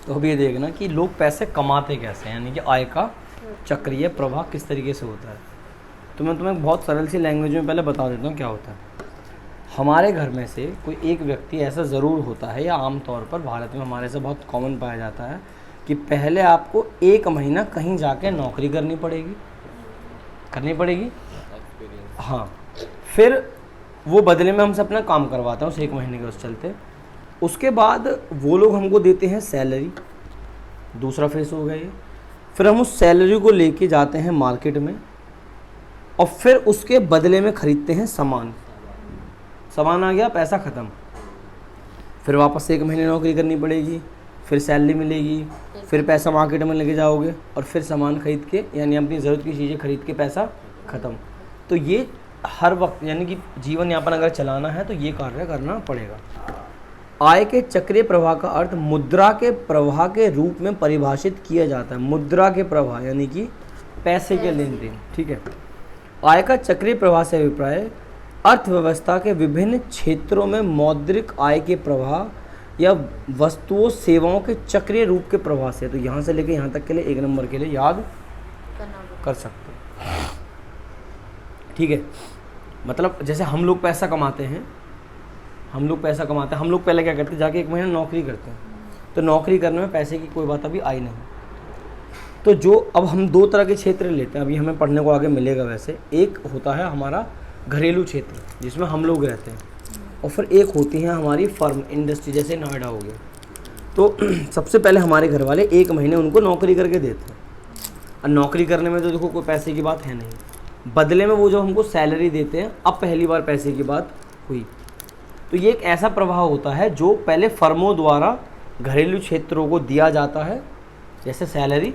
तो अब ये देखना कि लोग पैसे कमाते कैसे हैं, यानी कि आय का चक्रीय प्रवाह किस तरीके से होता है। तो मैं तुम्हें बहुत सरल सी लैंग्वेज में पहले बता देता हूँ क्या होता है। हमारे घर में से कोई एक व्यक्ति ऐसा ज़रूर होता है, या आमतौर पर भारत में हमारे से बहुत कॉमन पाया जाता है, कि पहले आपको 1 महीना कहीं जाके नौकरी करनी पड़ेगी। हाँ, फिर वो बदले में हमसे अपना काम करवाते हैं उस 1 महीने के उस चलते। उसके बाद वो लोग हमको देते हैं सैलरी, दूसरा फेस हो गया ये। फिर हम उस सैलरी को लेके जाते हैं मार्केट में, और फिर उसके बदले में ख़रीदते हैं सामान आ गया, पैसा ख़त्म। फिर वापस 1 महीने नौकरी करनी पड़ेगी, फिर सैलरी मिलेगी, फिर पैसा मार्केट में लेके जाओगे, और फिर सामान खरीद के, यानी अपनी ज़रूरत की चीज़ें खरीद के पैसा ख़त्म। तो ये हर वक्त, यानी कि जीवन यापन अगर चलाना है तो ये कार्य करना पड़ेगा। आय के चक्रीय प्रवाह का अर्थ मुद्रा के प्रवाह के रूप में परिभाषित किया जाता है। मुद्रा के प्रवाह यानी कि पैसे के लेन देन, ठीक है। आय का चक्रीय प्रवाह से अभिप्राय अर्थव्यवस्था के विभिन्न क्षेत्रों में मौद्रिक आय के प्रवाह या वस्तुओं सेवाओं के चक्रीय रूप के प्रवाह से। तो यहाँ से लेके यहाँ तक के लिए 1 नंबर के लिए याद कर सकते हैं, ठीक है। मतलब जैसे हम लोग पैसा कमाते हैं, हम लोग पहले क्या करते हैं, जाके 1 महीना नौकरी करते हैं। तो नौकरी करने में पैसे की कोई बात अभी आई नहीं। तो जो अब हम 2 तरह के क्षेत्र लेते हैं, अभी हमें पढ़ने को आगे मिलेगा। वैसे एक होता है हमारा घरेलू क्षेत्र जिसमें हम लोग रहते हैं, और फिर एक होती है हमारी फर्म इंडस्ट्री, जैसे नोएडा हो गया। तो सबसे पहले हमारे घर वाले 1 महीने उनको नौकरी करके देते हैं, और नौकरी करने में तो देखो कोई पैसे की बात है नहीं। बदले में वो जो हमको सैलरी देते हैं, अब पहली बार पैसे की बात हुई। तो ये एक ऐसा प्रवाह होता है जो पहले फर्मों द्वारा घरेलू क्षेत्रों को दिया जाता है, जैसे सैलरी।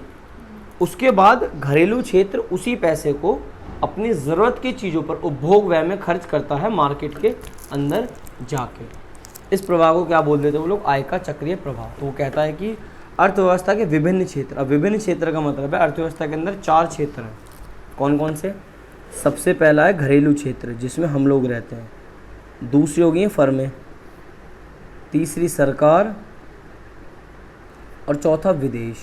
उसके बाद घरेलू क्षेत्र उसी पैसे को अपनी ज़रूरत की चीज़ों पर उपभोग व्यय में खर्च करता है मार्केट के अंदर जाके। इस प्रवाह को क्या बोल देते हैं वो लोग, आय का चक्रीय प्रवाह। तो वो कहता है कि अर्थव्यवस्था के विभिन्न क्षेत्र, अब विभिन्न क्षेत्र का मतलब है अर्थव्यवस्था के अंदर 4 क्षेत्र हैं। कौन कौन से? सबसे पहला है घरेलू क्षेत्र जिसमें हम लोग रहते हैं, दूसरी होगी हैं फर्में, तीसरी सरकार, और चौथा विदेश।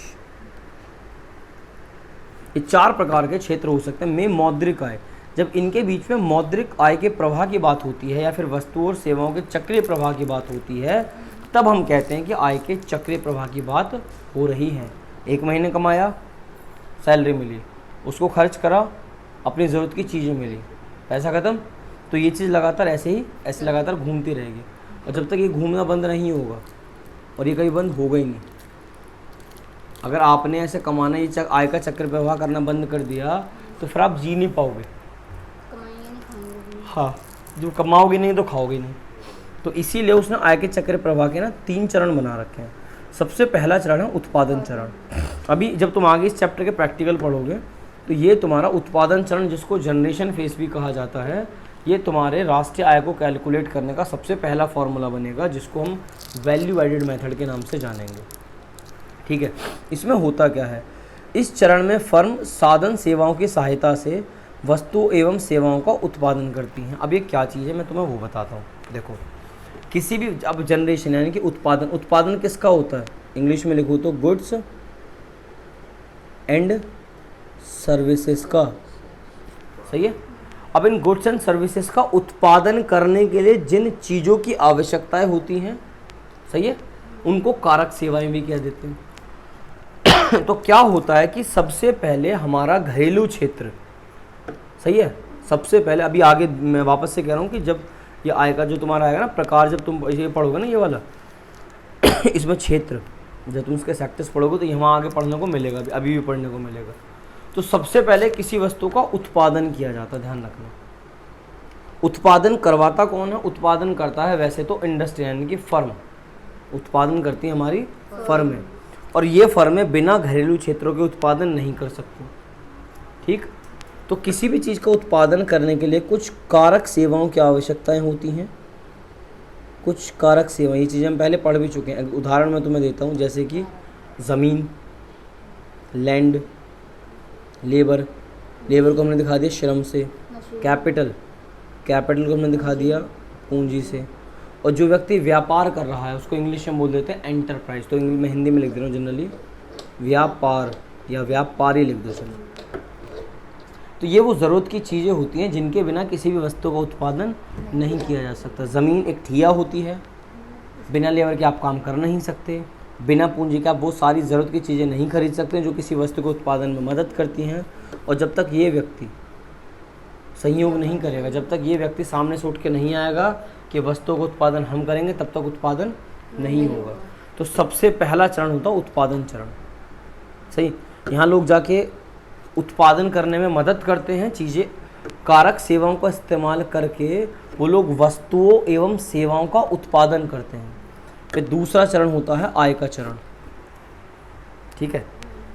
ये 4 प्रकार के क्षेत्र हो सकते हैं। में मौद्रिक आय, जब इनके बीच में मौद्रिक आय के प्रवाह की बात होती है या फिर वस्तुओं और सेवाओं के चक्रीय प्रवाह की बात होती है, तब हम कहते हैं कि आय के चक्रीय प्रवाह की बात हो रही है। 1 महीने कमाया, सैलरी मिली, उसको खर्च करा, अपनी ज़रूरत की चीज़ें मिली, पैसा ख़त्म। तो ये चीज़ लगातार ऐसे लगातार घूमती रहेगी, और जब तक ये घूमना बंद नहीं होगा, और ये कभी बंद होगा ही नहीं। अगर आपने ऐसे कमाना, ये आय का चक्र प्रवाह करना बंद कर दिया, तो फिर आप जी नहीं पाओगे। हाँ, जब कमाओगे नहीं तो खाओगे नहीं। तो इसीलिए उसने आय के चक्र प्रवाह के 3 चरण बना रखे हैं। सबसे पहला चरण है उत्पादन चरण। अभी जब तुम आगे इस चैप्टर के प्रैक्टिकल पढ़ोगे तो ये तुम्हारा उत्पादन चरण, जिसको जनरेशन फेज भी कहा जाता है, ये तुम्हारे राष्ट्रीय आय को कैलकुलेट करने का सबसे पहला फॉर्मूला बनेगा, जिसको हम वैल्यू एडेड मेथड के नाम से जानेंगे, ठीक है। इसमें होता क्या है, इस चरण में फर्म साधन सेवाओं की सहायता से वस्तु एवं सेवाओं का उत्पादन करती हैं। अब ये क्या चीज़ है मैं तुम्हें वो बताता हूँ। देखो, किसी भी, अब जनरेशन यानी कि उत्पादन किसका होता है, इंग्लिश में लिखो तो गुड्स एंड सर्विसेज का, सही है। अब इन गुड्स एंड सर्विसेज का उत्पादन करने के लिए जिन चीज़ों की आवश्यकताएं होती हैं, सही है, उनको कारक सेवाएं भी कह देते हैं। तो क्या होता है कि सबसे पहले हमारा घरेलू क्षेत्र, सही है, सबसे पहले, अभी आगे मैं वापस से कह रहा हूँ कि जब ये आय का जो तुम्हारा आएगा ना प्रकार, जब तुम ये पढ़ोगे ना ये वाला इसमें क्षेत्र, जब तुम इसके सेक्टर्स पढ़ोगे तो यहाँ आगे पढ़ने को मिलेगा, अभी भी पढ़ने को मिलेगा। तो सबसे पहले किसी वस्तु का उत्पादन किया जाता है, ध्यान रखना। उत्पादन करवाता कौन है? उत्पादन करता है वैसे तो इंडस्ट्री यानी कि फर्म उत्पादन करती है, हमारी फर्में, और ये फर्में बिना घरेलू क्षेत्रों के उत्पादन नहीं कर सकती, ठीक। तो किसी भी चीज़ का उत्पादन करने के लिए कुछ कारक सेवाओं की आवश्यकताएं होती हैं, कुछ कारक सेवा, ये चीज़ें हम पहले पढ़ भी चुके हैं। उदाहरण मैं तुम्हें देता हूँ, जैसे कि ज़मीन, लैंड, लेबर को हमने दिखा दिया श्रम से, कैपिटल को हमने दिखा दिया पूंजी से, और जो व्यक्ति व्यापार कर रहा है उसको इंग्लिश में बोल देते हैं एंटरप्राइज। तो मैं हिंदी में लिख दे रहा हूँ जनरली, व्यापार या व्यापारी लिख दो चलो। तो ये वो ज़रूरत की चीज़ें होती हैं जिनके बिना किसी भी वस्तु का उत्पादन नहीं किया जा सकता। ज़मीन एक ठिया होती है, बिना लेबर के आप काम कर नहीं सकते, बिना पूंजी के आप वो सारी ज़रूरत की चीज़ें नहीं खरीद सकते जो किसी वस्तु के उत्पादन में मदद करती हैं। और जब तक ये व्यक्ति संयोग नहीं करेगा, जब तक ये व्यक्ति सामने से उठ के नहीं आएगा कि वस्तु का उत्पादन हम करेंगे, तब तक उत्पादन नहीं होगा। तो सबसे पहला चरण होता है उत्पादन चरण। सही, यहाँ लोग जाके उत्पादन करने में मदद करते हैं, चीज़ें कारक सेवाओं का इस्तेमाल करके वो लोग वस्तुओं एवं सेवाओं का उत्पादन करते हैं। फिर दूसरा चरण होता है आय का चरण, ठीक है,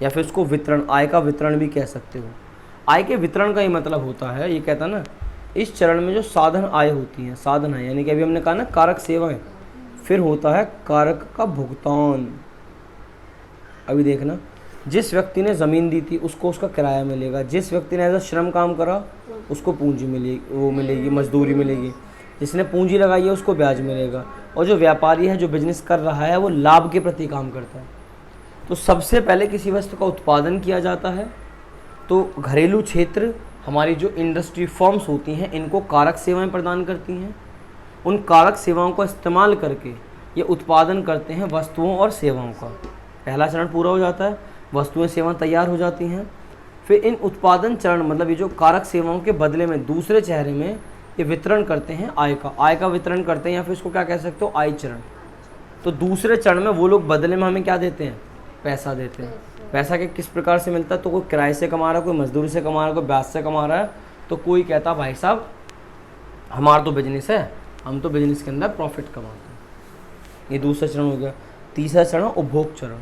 या फिर उसको वितरण, आय का वितरण भी कह सकते हो। आय के वितरण का ही मतलब होता है, ये कहता ना, इस चरण में जो साधन आय होती हैं, साधन आय यानी कि अभी हमने कहा ना कारक सेवाएं, फिर होता है कारक का भुगतान। अभी देखना, जिस व्यक्ति ने ज़मीन दी थी उसको उसका किराया मिलेगा, जिस व्यक्ति ने ऐसा श्रम काम करा उसको पूंजी मिलेगी, वो मिलेगी, मजदूरी मिलेगी, जिसने पूंजी लगाई है उसको ब्याज मिलेगा, और जो व्यापारी है, जो बिजनेस कर रहा है, वो लाभ के प्रति काम करता है। तो सबसे पहले किसी वस्तु का उत्पादन किया जाता है। तो घरेलू क्षेत्र, हमारी जो इंडस्ट्री फर्म्स होती हैं, इनको कारक सेवाएं प्रदान करती हैं। उन कारक सेवाओं का इस्तेमाल करके ये उत्पादन करते हैं वस्तुओं और सेवाओं का। पहला चरण पूरा हो जाता है, वस्तुएं सेवाएं तैयार हो जाती हैं। फिर इन उत्पादन चरण मतलब ये जो कारक सेवाओं के बदले में दूसरे चेहरे में ये वितरण करते हैं आय का वितरण करते हैं, या फिर इसको क्या कह सकते हो, आय चरण। तो दूसरे चरण में वो लोग बदले में हमें क्या देते हैं, पैसा देते हैं। पैसा के किस प्रकार से मिलता है, तो कोई किराए से कमा रहा है, कोई मजदूरी से कमा रहा है, कोई ब्याज से कमा रहा है, तो कोई कहता भाई साहब हमारा तो बिजनेस है, हम तो बिजनेस के अंदर प्रॉफिट कमाते हैं। ये दूसरा चरण हो गया। तीसरा चरण उपभोग चरण।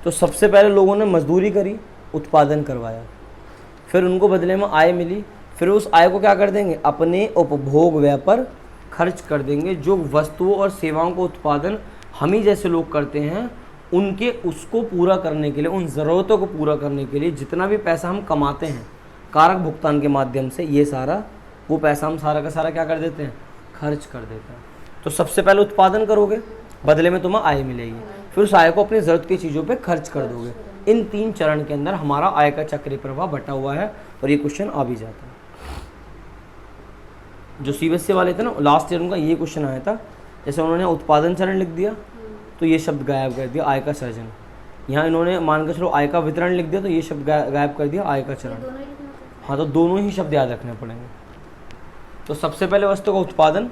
तो सबसे पहले लोगों ने मजदूरी करी, उत्पादन करवाया, फिर उनको बदले में आय मिली, फिर उस आय को क्या कर देंगे, अपने उपभोग व्यय पर खर्च कर देंगे। जो वस्तुओं और सेवाओं का उत्पादन हम ही जैसे लोग करते हैं, उनके उसको पूरा करने के लिए, उन ज़रूरतों को पूरा करने के लिए जितना भी पैसा हम कमाते हैं कारक भुगतान के माध्यम से, ये सारा वो पैसा हम सारा का सारा क्या कर देते हैं, खर्च कर देते हैं। तो सबसे पहले उत्पादन करोगे, बदले में तुम्हें आय मिलेगी, फिर उस आय को अपनी ज़रूरत की चीज़ों पे खर्च कर दोगे। इन 3 चरण के अंदर हमारा आय का चक्रीय प्रवाह बटा हुआ है, और ये क्वेश्चन आ भी जाता है। जो CBSE वाले थे ना, लास्ट ईयर उनका ये क्वेश्चन आया था। जैसे उन्होंने उत्पादन चरण लिख दिया तो ये शब्द गायब कर दिया, आय का सृजन। यहाँ इन्होंने मान कर चलो आय का वितरण लिख दिया तो ये शब्द गायब कर दिया, आय का चरण। हाँ, तो दोनों ही शब्द याद रखने पड़ेंगे। तो सबसे पहले वस्तु का उत्पादन,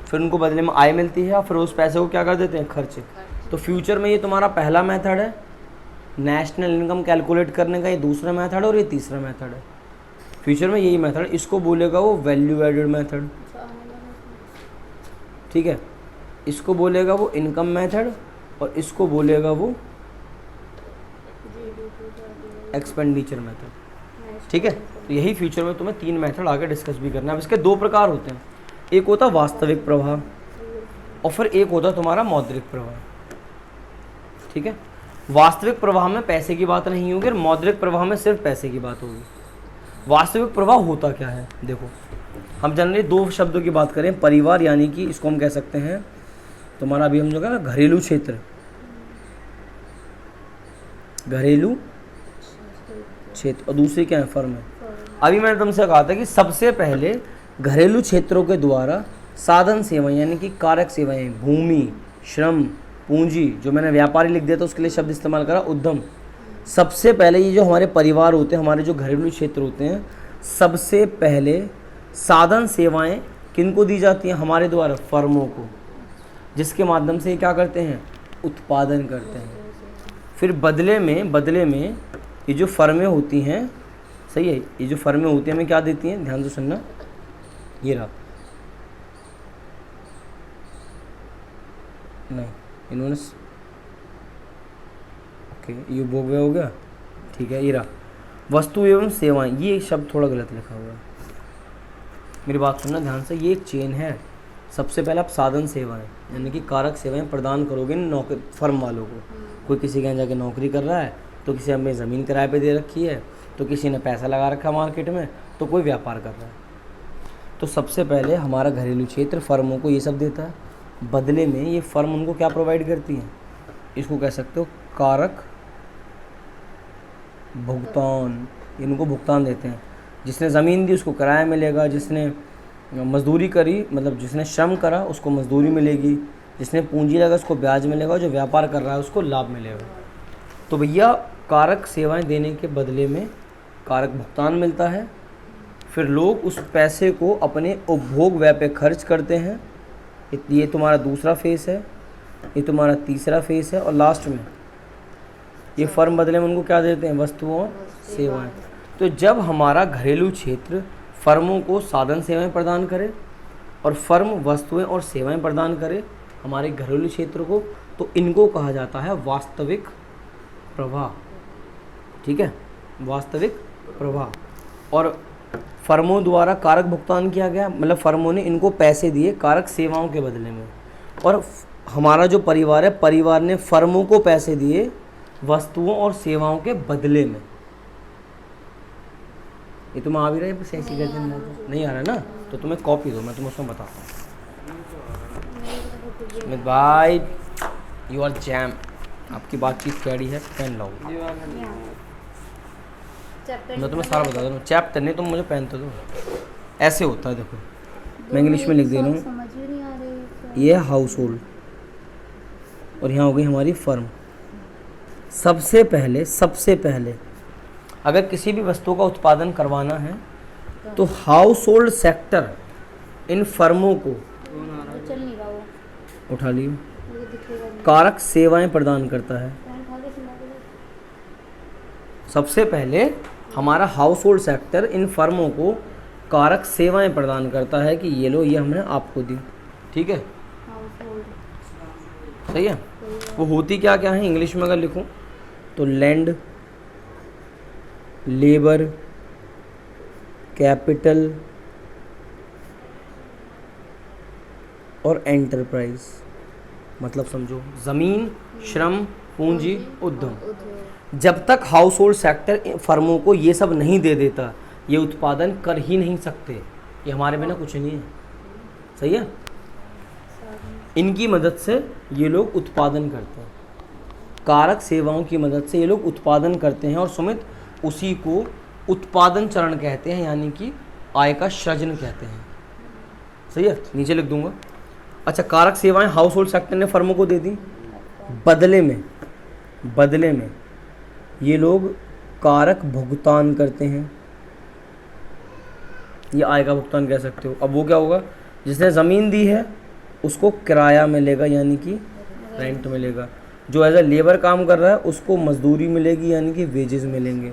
फिर उनको बदले में आय मिलती है, और फिर उस पैसे को क्या कर देते हैं, खर्च। तो फ्यूचर में ये तुम्हारा पहला मेथड है नेशनल इनकम कैलकुलेट करने का, ये दूसरा मेथड और ये तीसरा मेथड है। फ्यूचर में यही मेथड, इसको बोलेगा वो वैल्यू एडेड मेथड, ठीक है, इसको बोलेगा वो इनकम मेथड, और इसको बोलेगा वो एक्सपेंडिचर मेथड, ठीक है। तो यही फ्यूचर में तुम्हें 3 मेथड आगे डिस्कस भी करना है। अब इसके 2 प्रकार होते हैं, एक होता है वास्तविक प्रवाह और फिर एक होता है तुम्हारा मौद्रिक प्रवाह, ठीक है। वास्तविक प्रवाह में पैसे की बात नहीं होगी और मौद्रिक प्रवाह में सिर्फ पैसे की बात होगी। वास्तविक प्रवाह होता क्या है, देखो हम जनरली 2 शब्दों की बात करें, परिवार यानी कि इसको हम कह सकते हैं तुम्हारा, अभी हम जो कहा ना घरेलू क्षेत्र, घरेलू क्षेत्र, और दूसरी क्या है, फर्म है। अभी मैंने तुमसे कहा था कि सबसे पहले घरेलू क्षेत्रों के द्वारा साधन सेवाएं यानी कि कारक सेवाएं, भूमि, श्रम, पूंजी, जो मैंने व्यापारी लिख दिया तो उसके लिए शब्द इस्तेमाल करा उद्यम। सबसे पहले ये जो हमारे परिवार होते हैं, हमारे जो घरेलू क्षेत्र होते हैं, सबसे पहले साधन सेवाएं किनको दी जाती हैं, हमारे द्वारा फर्मों को, जिसके माध्यम से ये क्या करते हैं, उत्पादन करते हैं। फिर बदले में ये जो फर्में होती हैं, सही है, ये जो फर्में होती हैं हमें क्या देती हैं, ध्यान से सुनना, ये रहा, नहीं इन्होंने, ओके ये उपभोग हो गया, ठीक है, ये रहा वस्तु एवं सेवाएं, ये शब्द थोड़ा गलत लिखा हुआ है, मेरी बात सुनना ध्यान से। ये एक चेन है। सबसे पहले आप साधन सेवाएं यानी कि कारक सेवाएं प्रदान करोगे नौकरी फर्म वालों को। कोई किसी के यहाँ जाके नौकरी कर रहा है, तो किसी ने ज़मीन किराए पे दे रखी है, तो किसी ने पैसा लगा रखा मार्केट में, तो कोई व्यापार कर रहा है। तो सबसे पहले हमारा घरेलू क्षेत्र फर्मों को ये सब देता है, बदले में ये फर्म उनको क्या प्रोवाइड करती है, इसको कह सकते हो कारक भुगतान। इनको भुगतान देते हैं। जिसने ज़मीन दी उसको किराया मिलेगा, जिसने मजदूरी करी मतलब जिसने श्रम करा उसको मजदूरी मिलेगी, जिसने पूंजी लगा उसको ब्याज मिलेगा, और जो व्यापार कर रहा है उसको लाभ मिलेगा। तो भैया कारक सेवाएं देने के बदले में कारक भुगतान मिलता है। फिर लोग उस पैसे को अपने उपभोग व्यय पे खर्च करते हैं। ये तुम्हारा दूसरा फेस है, ये तुम्हारा तीसरा फेस है, और लास्ट में ये फर्म बदले में उनको क्या देते हैं, वस्तुओं और सेवाएं। तो जब हमारा घरेलू क्षेत्र फर्मों को साधन सेवाएं प्रदान करे और फर्म वस्तुएं और सेवाएं प्रदान करे हमारे घरेलू क्षेत्र को, तो इनको कहा जाता है वास्तविक प्रवाह। ठीक है, वास्तविक प्रवाह। और फर्मों द्वारा कारक भुगतान किया गया, मतलब फर्मों ने इनको पैसे दिए कारक सेवाओं के बदले में, और हमारा जो परिवार है, परिवार ने फर्मों को पैसे दिए वस्तुओं और सेवाओं के बदले में। ये तुम आ भी रहे बस ऐसी करके नहीं आ रहा ना, तो तुम्हें कॉपी दो, मैं तुम्हें उसमें बताता हूँ। सुमित भाई यू आर जैम, आपकी बातचीत कैडी है, पेन लाओ। मैं तुम्हें सारा बता दूँ, चैप्टर नहीं तुम मुझे पेन तो दो। ऐसे होता है, देखो मैं इंग्लिश में लिख दे रहा हूँ। ये है हाउस होल्ड और यहाँ हो गई हमारी फर्म। सबसे पहले अगर किसी भी वस्तु का उत्पादन करवाना है तो हाउस होल्ड सेक्टर इन फर्मों को उठा लियो कारक सेवाएं प्रदान करता है। सबसे पहले हमारा हाउस होल्ड सेक्टर इन फर्मों को कारक सेवाएं प्रदान करता है कि ये लो, ये हमने आपको दी। ठीक है, सही है। वो होती क्या क्या है इंग्लिश में अगर लिखूं तो लैंड, लेबर, कैपिटल और एंटरप्राइज। मतलब समझो ज़मीन, श्रम, पूंजी, उद्यम। जब तक हाउस होल्ड सेक्टर फर्मों को ये सब नहीं दे देता ये उत्पादन कर ही नहीं सकते। ये हमारे बिना कुछ नहीं है, सही है। इनकी मदद से ये लोग उत्पादन करते हैं, कारक सेवाओं की मदद से ये लोग उत्पादन करते हैं, और सुमित उसी को उत्पादन चरण कहते हैं, यानी कि आय का सृजन कहते हैं। सही है, नीचे लिख दूंगा। अच्छा, कारक सेवाएं हाउस होल्ड सेक्टर ने फर्मों को दे दी, बदले में ये लोग कारक भुगतान करते हैं। ये आय का भुगतान कह सकते हो। अब वो क्या होगा, जिसने ज़मीन दी है उसको किराया मिलेगा यानी कि रेंट मिलेगा। जो एज अ लेबर काम कर रहा है उसको मजदूरी मिलेगी यानी कि वेजेस मिलेंगे।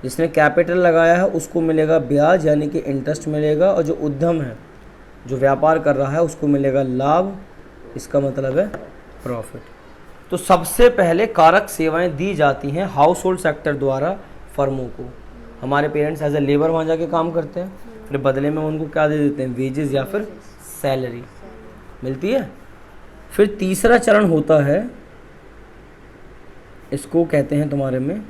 जिसने कैपिटल लगाया है उसको मिलेगा ब्याज यानी कि इंटरेस्ट मिलेगा। और जो उद्यम है, जो व्यापार कर रहा है, उसको मिलेगा लाभ, इसका मतलब है प्रॉफिट। तो सबसे पहले कारक सेवाएं दी जाती हैं हाउस होल्ड सेक्टर द्वारा फर्मों को। हमारे पेरेंट्स एज ए लेबर वहाँ जाके काम करते हैं, फिर बदले में उनको क्या दे देते हैं, वेजेस या फिर सैलरी मिलती है। फिर तीसरा चरण होता है, इसको कहते हैं तुम्हारे में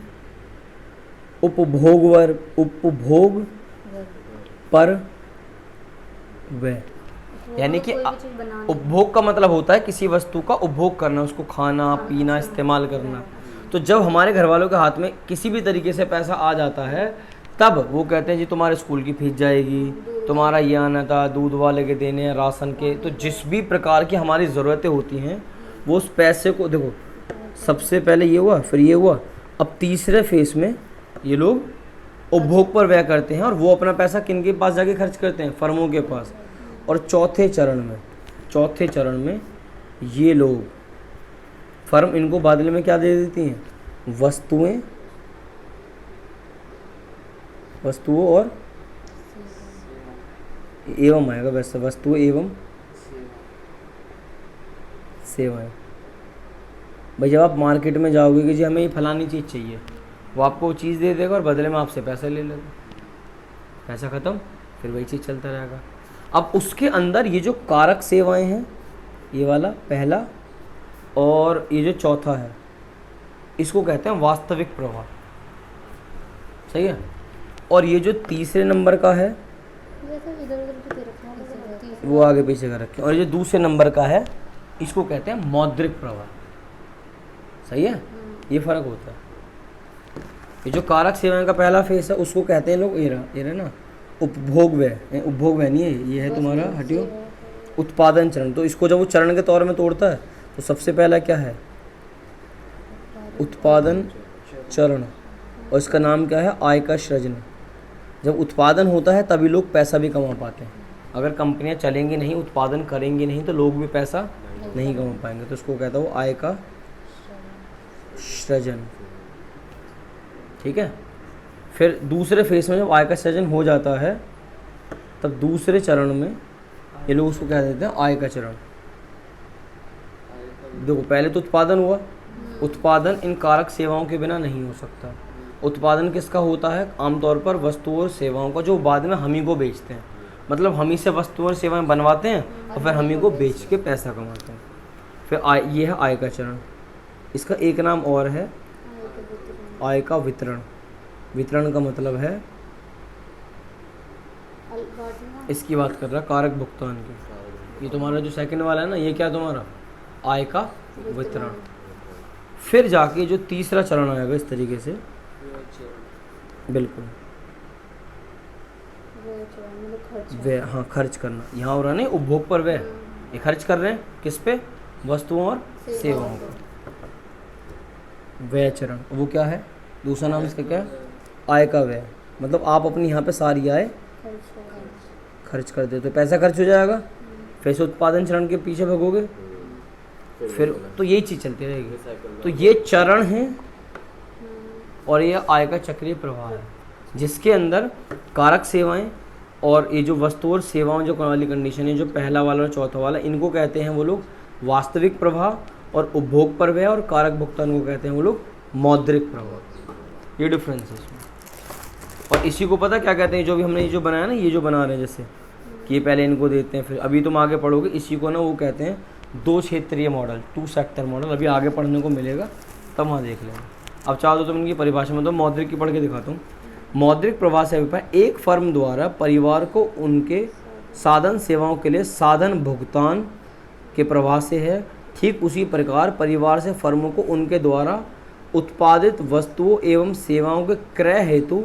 उपभोग पर व्यय। यानी कि उपभोग का मतलब होता है किसी वस्तु का उपभोग करना, उसको खाना पीना इस्तेमाल करना। तो जब हमारे घर वालों के हाथ में किसी भी तरीके से पैसा आ जाता है तब वो कहते हैं जी तुम्हारे स्कूल की फीस जाएगी, तुम्हारा ये आना था, दूध वाले के देने हैं, राशन के। तो जिस भी प्रकार की हमारी ज़रूरतें होती हैं वो उस पैसे को, देखो सबसे पहले ये हुआ, फिर ये हुआ, अब तीसरे फेस में ये लोग उपभोग पर व्यय करते हैं और वो अपना पैसा किन के पास जाके खर्च करते हैं, फर्मों के पास। और चौथे चरण में ये लोग फर्म इनको बदले में क्या दे देती हैं, वस्तुओं और एवं आएगा वैसे, वस्तुएं एवं सेवाएं। भाई जब आप मार्केट में जाओगे कि जी हमें ये फलानी चीज़ चाहिए, वो आपको वो चीज़ दे देगा और बदले में आपसे पैसा ले लेगा, पैसा ख़त्म, फिर वही चीज़ चलता रहेगा। अब उसके अंदर ये जो कारक सेवाएं हैं, ये वाला पहला और ये जो चौथा है, इसको कहते हैं वास्तविक प्रवाह। सही है। और ये जो तीसरे नंबर का है वो आगे पीछे का रखें, और ये जो दूसरे नंबर का है इसको कहते हैं मौद्रिक प्रवाह। सही है, ये फर्क होता है। ये जो कारक सेवाएं का पहला फेस है उसको कहते हैं लोग ये रहा ना उपभोग व्यय। उपभोग व्यय नहीं है, ये है तुम्हारा हटियो उत्पादन चरण। तो इसको जब वो चरण के तौर में तोड़ता है तो सबसे पहला क्या है, उत्पादन चरण, और इसका नाम क्या है, आय का सृजन। जब उत्पादन होता है तभी लोग पैसा भी कमा पाते हैं। अगर कंपनियां चलेंगी नहीं, उत्पादन करेंगी नहीं, तो लोग भी पैसा नहीं कमा पाएंगे। तो उसको कहता हूँ आय का सृजन। ठीक है। फिर दूसरे फेस में जब आय का सृजन हो जाता है तब दूसरे चरण में ये लोग उसको कह देते हैं आय का चरण। देखो पहले तो उत्पादन हुआ, उत्पादन इन कारक सेवाओं के बिना नहीं हो सकता। उत्पादन किसका होता है, आमतौर पर वस्तुओं और सेवाओं का, जो बाद में हम ही को बेचते हैं। मतलब हम ही से वस्तुओं और सेवाएं बनवाते हैं और फिर हम ही को बेच के पैसा कमाते हैं। फिर ये है आय का चरण। इसका एक नाम और है आय का वितरण। वितरण का मतलब है, इसकी बात कर रहा कारक भुगतान की। ये तुम्हारा जो सेकंड वाला है ना, ये क्या तुम्हारा आय का वितरण। फिर जाके जो तीसरा चरण आएगा इस तरीके से, बिल्कुल व्यय, हाँ खर्च करना। यहाँ हो रहा नहीं उपभोग पर व्यय, ये खर्च कर रहे हैं किस पे, वस्तुओं और सेवाओं पर। व्यय चरण वो क्या है, दूसरा नाम इसका क्या है, आय का व्यय। मतलब आप अपनी यहाँ पे सारी आय खर्च कर देते हो, पैसा खर्च हो जाएगा, फिर से उत्पादन चरण के पीछे भगोगे, फिर तो यही चीज़ चलती रहेगी। तो ये चरण है और ये आय का चक्रीय प्रवाह है, जिसके अंदर कारक सेवाएं और ये जो वस्तु और सेवाओं जो वाली कंडीशन है, जो पहला वाला और चौथा वाला, इनको कहते हैं वो लोग वास्तविक प्रवाह, और उपभोग पर व्यय और कारक भुगतान को कहते हैं वो लोग मौद्रिक प्रवाह। ये डिफरेंस है इसमें। और इसी को पता क्या कहते हैं, जो भी हमने ये जो बनाया ना, ये जो बना रहे हैं जैसे कि ये पहले इनको देते हैं, फिर अभी तुम आगे पढ़ोगे, इसी को ना वो कहते हैं दो क्षेत्रीय मॉडल, 2 सेक्टर मॉडल। अभी आगे पढ़ने को मिलेगा तब वहाँ देख लेंगे। अब चाहो तो इनकी परिभाषा में तो मौद्रिक की पढ़ के दिखाता हूँ। मौद्रिक प्रवाह से अभिप्राय एक फर्म द्वारा परिवार को उनके साधन सेवाओं के लिए साधन भुगतान के प्रवाह से है। ठीक उसी प्रकार परिवार से फर्मों को उनके द्वारा उत्पादित वस्तुओं एवं सेवाओं के क्रय हेतु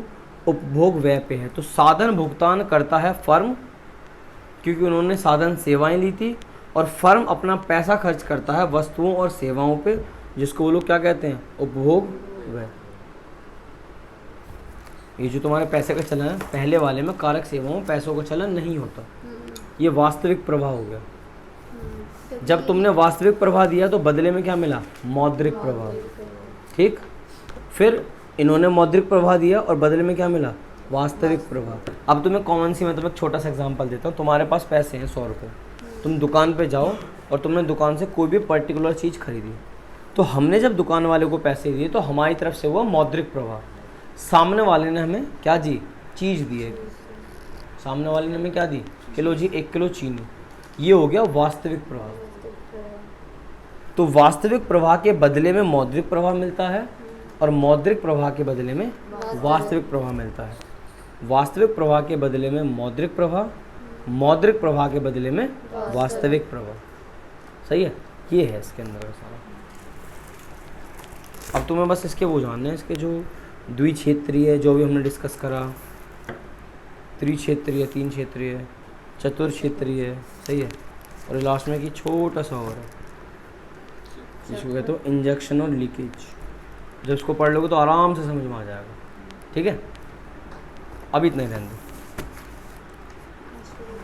उपभोग व्यय पे है। तो साधन भुगतान करता है फर्म, क्योंकि उन्होंने साधन सेवाएं ली थी, और फर्म अपना पैसा खर्च करता है वस्तुओं और सेवाओं पे, जिसको वो लोग क्या कहते हैं, उपभोग व्यय। ये जो तुम्हारे पैसे का चलन है, पहले वाले में कारक सेवाओं में पैसों का चलन नहीं होता, ये वास्तविक प्रवाह हो गया। जब तुमने वास्तविक प्रवाह दिया तो बदले में क्या मिला, मौद्रिक प्रवाह। ठीक, फिर इन्होंने मौद्रिक प्रवाह दिया और बदले में क्या मिला, वास्तविक प्रवाह। अब तुम्हें कॉमन सी, मैं तुम्हें एक छोटा सा एग्जांपल देता हूँ। तुम्हारे पास पैसे हैं 100 रुपये, तुम दुकान पे जाओ और तुमने दुकान से कोई भी पर्टिकुलर चीज़ खरीदी, तो हमने जब दुकान वाले को पैसे दिए तो हमारी तरफ से हुआ मौद्रिक प्रवाह। सामने वाले ने हमें क्या दी, चीज़ दी है। सामने वाले ने हमें क्या दी, किलो जी 1 किलो चीनी, ये हो गया वास्तविक प्रवाह। तो वास्तविक प्रवाह के बदले में मौद्रिक प्रवाह मिलता है और मौद्रिक प्रवाह के बदले में वास्तविक प्रवाह मिलता है। वास्तविक प्रवाह के बदले में मौद्रिक प्रवाह, मौद्रिक प्रवाह के बदले में वास्तविक प्रवाह। सही है, ये है इसके अंदर सारा। अब तुम्हें बस इसके वो जानना है, इसके जो द्विक्षेत्रीय, जो भी हमने डिस्कस करा, त्रिक्षेत्रीय, 3 क्षेत्रीय, चतुर्क्षेत्रीय, सही है, और लास्ट में कि छोटा सा और है, इसको कहते हो इंजेक्शन और लीकेज। जब इसको पढ़ लोगे तो आराम से समझ में आ जाएगा। ठीक है, अब इतना ही रहने दो।